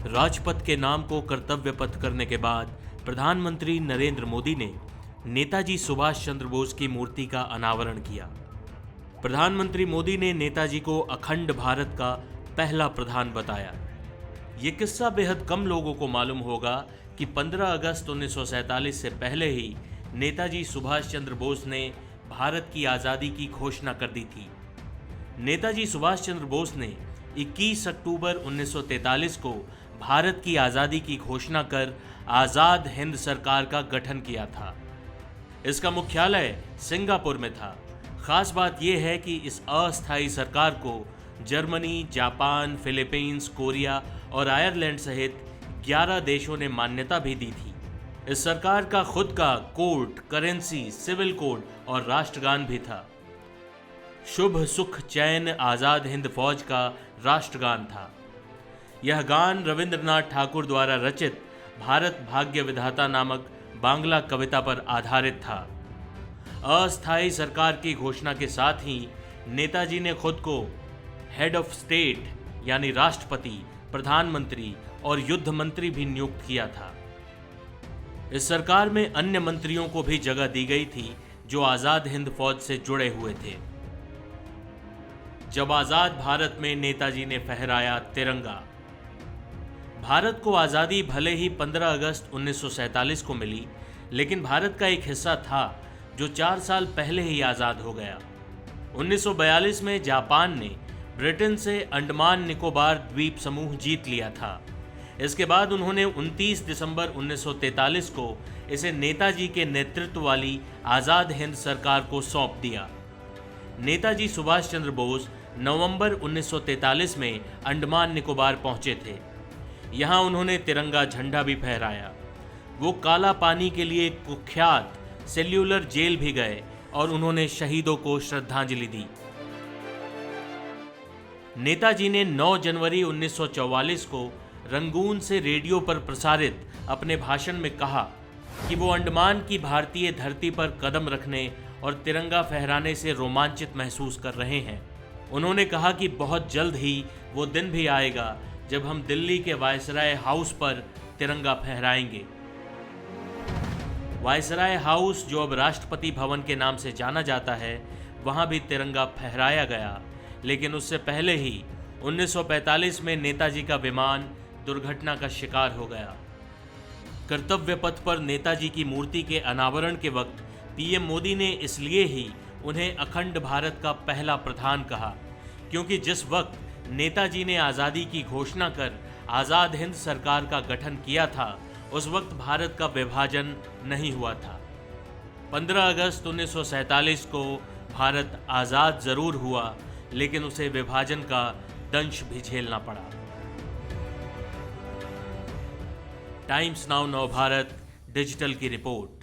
राजपथ के नाम को कर्तव्य पथ करने के बाद प्रधानमंत्री नरेंद्र मोदी ने नेताजी सुभाष चंद्र बोस की मूर्ति का अनावरण किया। प्रधानमंत्री मोदी ने नेताजी को अखंड भारत का पहला प्रधान बताया। ये किस्सा बेहद कम लोगों को मालूम होगा कि 15 अगस्त 1947 से पहले ही नेताजी सुभाष चंद्र बोस ने भारत की आज़ादी की घोषणा कर दी थी। नेताजी सुभाष चंद्र बोस ने 21 अक्टूबर 1943 को भारत की आज़ादी की घोषणा कर आज़ाद हिंद सरकार का गठन किया था। इसका मुख्यालय सिंगापुर में था। खास बात यह है कि इस अस्थायी सरकार को जर्मनी, जापान, फिलीपींस, कोरिया और आयरलैंड सहित 11 देशों ने मान्यता भी दी थी। इस सरकार का खुद का कोर्ट, करेंसी, सिविल कोड और राष्ट्रगान भी था। शुभ सुख चैन आज़ाद हिंद फौज का राष्ट्रगान था। यह गान रविंद्रनाथ ठाकुर द्वारा रचित भारत भाग्य विधाता नामक बांग्ला कविता पर आधारित था। अस्थायी सरकार की घोषणा के साथ ही नेताजी ने खुद को हेड ऑफ स्टेट यानी राष्ट्रपति, प्रधानमंत्री और युद्ध मंत्री भी नियुक्त किया था। इस सरकार में अन्य मंत्रियों को भी जगह दी गई थी जो आज़ाद हिंद फौज से जुड़े हुए थे। जब आज़ाद भारत में नेताजी ने फहराया तिरंगा। भारत को आज़ादी भले ही 15 अगस्त 1947 को मिली, लेकिन भारत का एक हिस्सा था जो 4 साल पहले ही आज़ाद हो गया। 1942 में जापान ने ब्रिटेन से अंडमान निकोबार द्वीप समूह जीत लिया था। इसके बाद उन्होंने 29 दिसंबर 1943 को इसे नेताजी के नेतृत्व वाली आज़ाद हिंद सरकार को सौंप दिया। नेताजी सुभाष चंद्र बोस नवंबर 1943 में अंडमान निकोबार पहुंचे थे। यहां उन्होंने तिरंगा झंडा भी फहराया। वो काला पानी के लिए कुख्यात सेल्यूलर जेल भी गए और उन्होंने शहीदों को श्रद्धांजलि दी। नेताजी ने 9 जनवरी 1944 को रंगून से रेडियो पर प्रसारित अपने भाषण में कहा कि वो अंडमान की भारतीय धरती पर कदम रखने और तिरंगा फहराने से रोमांचित महसूस कर रहे हैं। उन्होंने कहा कि बहुत जल्द ही वो दिन भी आएगा जब हम दिल्ली के वायसराय हाउस पर तिरंगा फहराएंगे। वायसराय हाउस, जो अब राष्ट्रपति भवन के नाम से जाना जाता है, वहां भी तिरंगा फहराया गया। लेकिन उससे पहले ही 1945 में नेताजी का विमान दुर्घटना का शिकार हो गया। कर्तव्य पथ पर नेताजी की मूर्ति के अनावरण के वक्त पीएम मोदी ने इसलिए ही उन्हें अखंड भारत का पहला प्रधान कहा, क्योंकि जिस वक्त नेताजी ने आज़ादी की घोषणा कर आज़ाद हिंद सरकार का गठन किया था, उस वक्त भारत का विभाजन नहीं हुआ था। 15 अगस्त 1947 को भारत आज़ाद जरूर हुआ, लेकिन उसे विभाजन का दंश भी झेलना पड़ा। टाइम्स नाउ नव भारत डिजिटल की रिपोर्ट।